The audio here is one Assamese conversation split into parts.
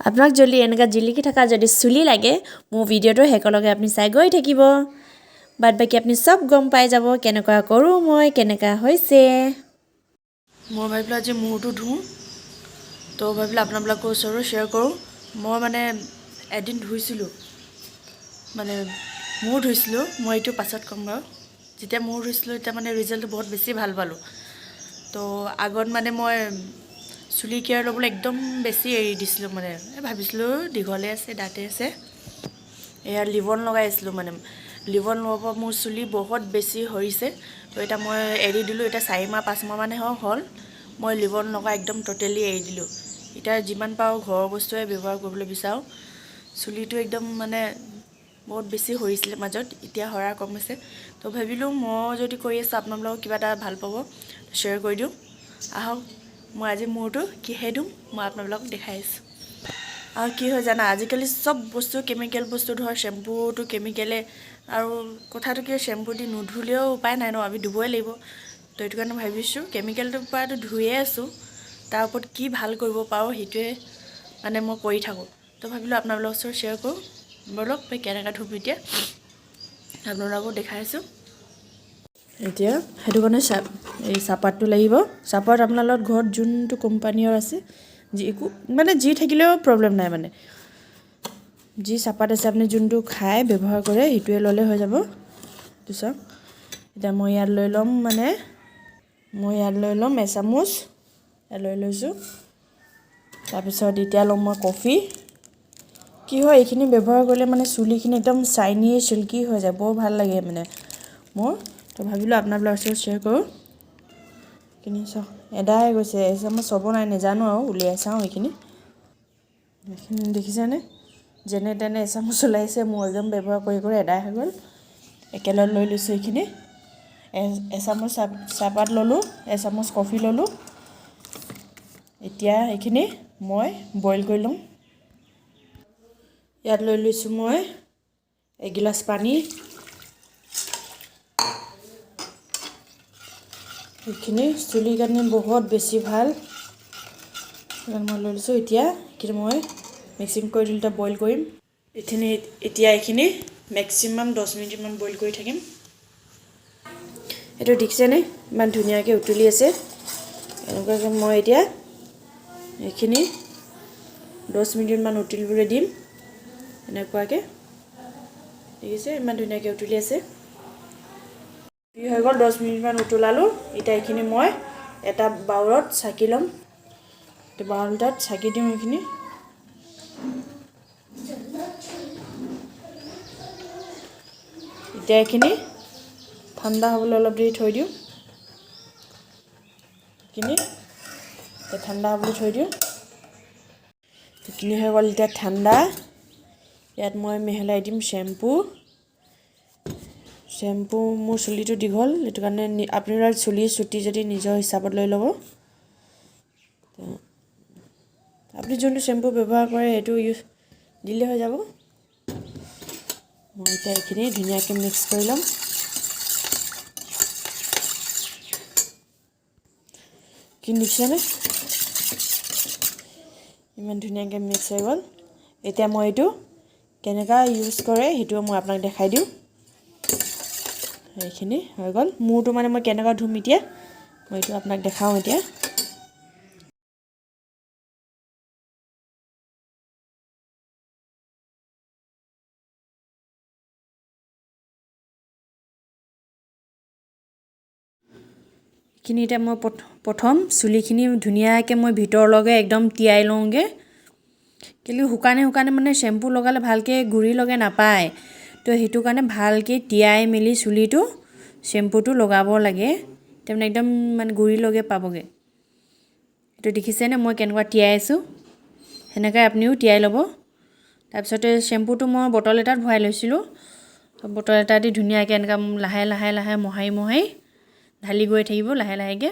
আপোনাক যদি এনেকুৱা জিলিকি থকা যদি চুলি লাগে মোৰ ভিডিঅ'টো শেষলৈকে আপুনি চাই গৈ থাকিব বাদ বাকী আপুনি সব গম পাই যাব কেনেকুৱা কৰোঁ মই কেনেকুৱা হৈছে মই ভাবিলোঁ আজি মূৰটো ধুওঁ তো ভাবিলোঁ আপোনালোকৰ ওচৰত শ্বেয়াৰ কৰোঁ মই মানে এদিন ধুইছিলোঁ মানে মূৰ ধুইছিলোঁ মই এইটো পাছত ক'ম বাৰু যেতিয়া মূৰ ধুইছিলোঁ তেতিয়া মানে ৰিজাল্টটো বহুত বেছি ভাল পালোঁ তো আগত মানে মই চুলি কেয়াৰ ল'বলৈ একদম বেছি এৰি দিছিলোঁ মানে ভাবিছিলোঁ দীঘলে আছে দাঁতে আছে এয়া লিভন লগাই আছিলোঁ মানে লিভন লোৱাৰ পৰা মোৰ চুলি বহুত বেছি সৰিছে তো এতিয়া মই এৰি দিলোঁ এতিয়া 4 মাহ 5 মাহ মানে হ'ল মই লিভন লগাই একদম টোটেলি এৰি দিলোঁ এতিয়া যিমান পাৰোঁ ঘৰৰ বস্তুৱে ব্যৱহাৰ কৰিবলৈ বিচাৰোঁ চুলিটো একদম মানে বহুত বেছি সৰিছিলে মাজত এতিয়া সৰা কমিছে তো ভাবিলোঁ মই যদি কৰি আছোঁ আপোনালোকক কিবা এটা ভাল পাব শ্বেয়াৰ কৰি দিওঁ আহক মই আজি মূৰটো কিহে দিওঁ মই আপোনালোকক দেখাই আছোঁ আৰু কি হয় জানা আজিকালি চব বস্তু কেমিকেল বস্তু ধৰ শ্বেম্পুটো কেমিকেলে আৰু কথাটো কি শ্বেম্পু দি নুধুলেও উপায় নাই ন আমি ধুবই লাগিব তো এইটো কাৰণে ভাবিছোঁ কেমিকেলটোৰ পৰাটো ধুয়ে আছোঁ তাৰ ওপৰত কি ভাল কৰিব পাৰোঁ সেইটোৱে মানে মই কৰি থাকোঁ তো ভাবিলোঁ আপোনালোকৰ ওচৰত শ্বেয়াৰ কৰোঁ বলক মই কেনেকৈ ধুব এতিয়া আপোনালোকক দেখাই আছোঁ এতিয়া সেইটো কাৰণে এই চাহপাতটো লাগিব চাহপাত আপোনালোকৰ ঘৰত যোনটো কোম্পানীৰ আছে মানে যি থাকিলেও প্ৰব্লেম নাই মানে যি চাহপাত আছে আপুনি যোনটো খাই ব্যৱহাৰ কৰে সেইটোৱে ল'লে হৈ যাব তো চাওক এতিয়া মই ইয়াত লৈ ল'ম এচামুচ লৈ লৈছোঁ তাৰপিছত এতিয়া ল'ম মই কফি কি হয় এইখিনি ব্যৱহাৰ কৰিলে মানে চুলিখিনি একদম চাইনি চিল্কি হৈ যায় বৰ ভাল লাগে মানে মোৰ তো ভাবিলোঁ আপোনালোকৰ ওচৰত শ্বেয়াৰ কৰোঁ এইখিনি চাওক এদাই গৈছে মই চব নাই নেজানো আৰু উলিয়াই চাওঁ এইখিনি দেখিছেনে যেনে তেনে এচামুচ ওলাইছে মোৰ একদম ব্যৱহাৰ কৰি কৰি এদাই হৈ গ'ল একেলগে লৈ লৈছোঁ এইখিনি এচামুচ চাহপাত ল'লোঁ এচামুচ কফি ল'লোঁ এতিয়া এইখিনি মই বইল কৰি ল'ম ইয়াত লৈ লৈছোঁ মই এগিলাচ পানী এইখিনি চুলিৰ কাৰণে বহুত বেছি ভাল মই লৈ লৈছোঁ এতিয়া এইখিনি মই মিক্সিং কৰি দিলোঁ এতিয়া বইল কৰিম এইখিনি মেক্সিমাম 10 মিনিটমান বইল কৰি থাকিম এইটো দেখিছেনে ইমান ধুনীয়াকৈ উতলি আছে এনেকুৱাকৈ মই এতিয়া এইখিনি 10 মিনিটমান উতলিবলৈ দিম এনেকুৱাকৈ দেখিছে ইমান ধুনীয়াকৈ উতলি আছে হৈ গ'ল 10 মিনিটমান উতলালোঁ এতিয়া এইখিনি মই এটা বাউলত ছাকি ল'ম বাউলটাত ছাকি দিওঁ এইখিনি এতিয়া এইখিনি ঠাণ্ডা হ'বলৈ অলপ দেৰি থৈ দিওঁ এইখিনি ঠাণ্ডা হ'বলৈ থৈ দিওঁ এইখিনি হৈ গ'ল এতিয়া ঠাণ্ডা ইয়াত মই মিহলাই দিম শ্বেম্পু মোৰ চুলিটো দীঘল সেইটো কাৰণে আপোনাৰ চুলি চুটি যদি নিজৰ হিচাপত লৈ ল'ব আপুনি যোনটো শ্বেম্পু ব্যৱহাৰ কৰে সেইটো ইউজ দিলে হৈ যাব মই এতিয়া এইখিনি ধুনীয়াকৈ মিক্স কৰি ল'ম কিন্তু দেখিছেনে ইমান ধুনীয়াকৈ মিক্স হৈ গ'ল এতিয়া মই এইটো কেনেকৈ ইউজ কৰে সেইটো মই আপোনাক দেখাই দিওঁ এইখিনি হৈ গ'ল মূৰটো মানে মই কেনেকৈ ধুম এতিয়া মই এইটো আপোনাক দেখাওঁ এতিয়া এইখিনি এতিয়া মই প্ৰথম চুলিখিনি ধুনীয়াকৈ মই ভিতৰলৈকে একদম তিয়াই লওঁগৈ কিন্তু শুকানে মানে শ্বেম্পু লগালে ভালকৈ গুৰি লগে নাপায় তো সেইটো কাৰণে ভালকৈ তিয়াই মেলি চুলিটো শ্বেম্পুটো লগাব লাগে তাৰমানে একদম মানে গুৰি লগে পাবগৈ এইটো দেখিছেনে মই কেনেকুৱা তিয়াই আছোঁ সেনেকৈ আপুনিও তিয়াই ল'ব তাৰপিছতে শ্বেম্পুটো মই বটল এটাত ভৰাই লৈছিলোঁ বটল এটা দি ধুনীয়াকৈ এনেকৈ লাহে মোহাৰি ঢালি গৈ থাকিব লাহেকৈ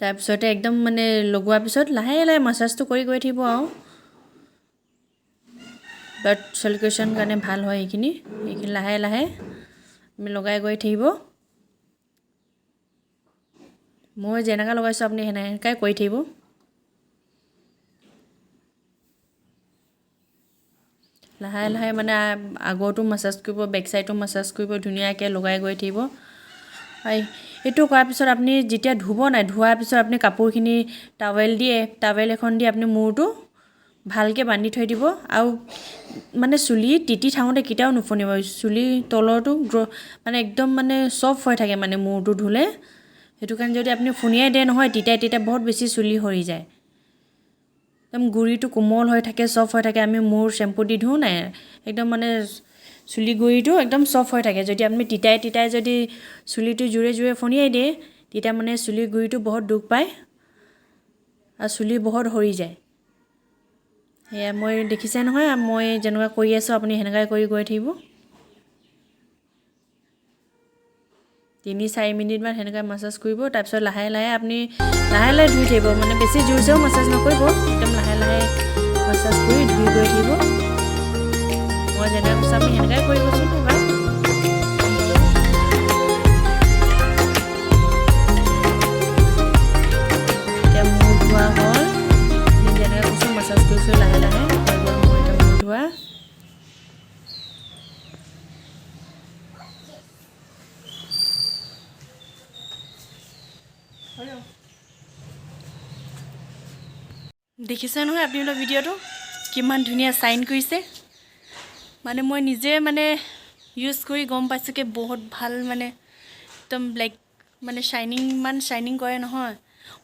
তাৰপিছতে একদম মানে লগোৱাৰ পিছত লাহে মাছাজটো কৰি গৈ থাকিব আৰু ব্লাড চাৰ্কুলেশ্যন কাৰণে ভাল হয় এইখিনি লাহে আমি লগাই গৈ থাকিব মই যেনেকৈ লগাইছোঁ আপুনি সেনেকৈ কৰি থাকিব লাহে লাহে মানে আগৰটো মাছাজ কৰিব বেক চাইডটো মাছাজ কৰিব ধুনীয়াকৈ লগাই গৈ থাকিব এইটো কৰাৰ পিছত আপুনি যেতিয়া ধুব নাই ধোৱাৰ পিছত আপুনি কাপোৰখিনি টাৱেল এখন দি আপুনি মূৰটো ভালকৈ বান্ধি থৈ দিব আৰু মানে চুলি তিতি থাকোঁতে কেতিয়াও নুফুনিব চুলি তলৰটো মানে একদম মানে চফ্ট হৈ থাকে মানে মূৰটো ধুলে সেইটো কাৰণে যদি আপুনি ফুনিয়াই দিয়ে নহয় তেতিয়া বহুত বেছি চুলি সৰি যায় একদম গুৰিটো কোমল হৈ থাকে চফ্ট হৈ থাকে আমি মূৰ শ্বেম্পু দি ধুও নাই একদম মানে চুলি গুৰিটো একদম চফ্ট হৈ থাকে যদি আপুনি তিতাই যদি চুলিটো জোৰে ফনিয়াই দিয়ে তেতিয়া মানে চুলি গুৰিটো বহুত দুখ পায় আৰু চুলি বহুত সৰি যায় সেয়া মই দেখিছে নহয় মই যেনেকুৱা কৰি আছোঁ আপুনি সেনেকুৱাই কৰি গৈ থাকিব 3-4 মিনিটমান সেনেকৈ মাছাজ কৰিব তাৰপিছত লাহে লাহে আপুনি লাহে লাহে ধুই থাকিব মানে বেছি জোৰছেও মাছাজ নকৰিব একদম লাহে লাহে মাছাজ কৰি ধুই গৈ থাকিব মই যেনেকৈ কৈছোঁ আপুনি সেনেকুৱাই কৰিবচোন এবাৰ এতিয়া মূৰ ধোৱা হ'ল আমি যেনেকৈ কৈছোঁ মাছাজ কৰিছোঁ লাহে লাহে হৈ গ'ল মোৰ এতিয়া মূৰ ধোৱা দেখিছে নহয় আপোনালোকৰ ভিডিঅ'টো কিমান ধুনীয়া চাইন কৰিছে মানে মই নিজে মানে ইউজ কৰি গম পাইছোঁ কি বহুত ভাল মানে একদম ব্লেক মানে ইমান শ্বাইনিং কৰে নহয়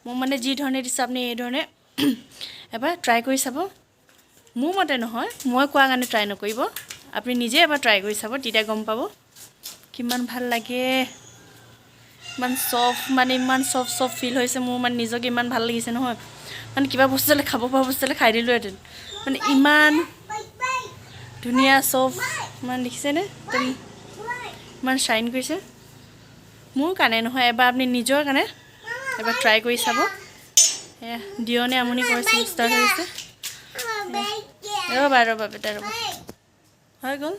মই মানে যি ধৰণে দিছোঁ আপুনি এই ধৰণে এবাৰ ট্ৰাই কৰি চাব মোৰ মতে নহয় মই কোৱা কাৰণে ট্ৰাই নকৰিব আপুনি নিজে এবাৰ ট্ৰাই কৰি চাব তেতিয়া গম পাব কিমান ভাল লাগে ইমান চফ্ট ফিল হৈছে মোৰ মানে নিজকে ইমান ভাল লাগিছে নহয় মানে কিবা বস্তু হ'লে খাব পৰা বস্তু হ'লে খাই দিলোঁহেঁতেন মানে ইমান ধুনীয়া চফ্ট ইমান দেখিছেনে একদম ইমান শ্বাইন কৰিছে মোৰ কাৰণে নহয় এবাৰ আপুনি নিজৰ কাৰণে এবাৰ ট্ৰাই কৰি চাব এয়া দিয়নে আমনি কৰিছে ষ্টাৰ্ট হৈছে ৰ'বা বেটা ৰ'বা হৈ গ'ল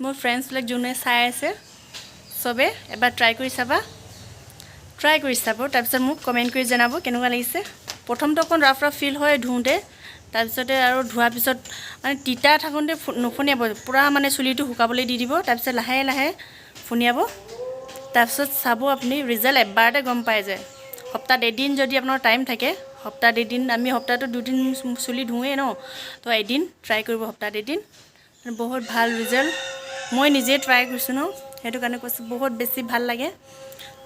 মোৰ ফ্ৰেণ্ডছবিলাক যোনে চাই আছে চবে এবাৰ ট্ৰাই কৰি চাব তাৰপিছত মোক কমেণ্ট কৰি জনাব কেনেকুৱা লাগিছে প্ৰথমটো অকণ ৰাফ ফিল হয় ধুওঁতে তাৰপিছতে আৰু ধোৱাৰ পিছত মানে তিতা থাকোঁতে নুফুনিয়াব পূৰা মানে চুলিটো শুকাবলৈ দি দিব তাৰপিছত লাহে লাহে ফুনিয়াব তাৰপিছত চাব আপুনি ৰিজাল্ট এবাৰতে গম পাই যায় সপ্তাহত এদিন যদি আপোনাৰ টাইম থাকে সপ্তাহত এদিন আমি সপ্তাহটো 2 দিন চুলি ধুওঁৱেই ন তো এদিন ট্ৰাই কৰিব সপ্তাহত এদিন বহুত ভাল ৰিজাল্ট মই নিজে ট্ৰাই কৰিছোঁ ন সেইটো কাৰণে কৈছোঁ বহুত বেছি ভাল লাগে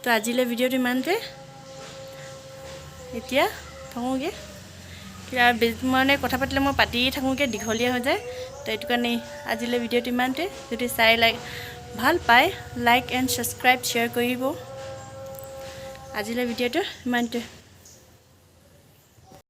তো আজিলৈ ভিডিঅ'টো ইমানতে এতিয়া থাকোঁগৈ মানে কথা পাতিলে মই পাতিয়ে থাকোঁগৈ দীঘলীয়া হৈ যায় তো এইটো কাৰণে আজিলৈ ভিডিঅ'টো ইমানতে যদি চাই ভাল পায় লাইক এণ্ড ছাবস্ক্ৰাইব শ্বেয়াৰ কৰিব আজিলৈ ভিডিঅ'টো ইমানতে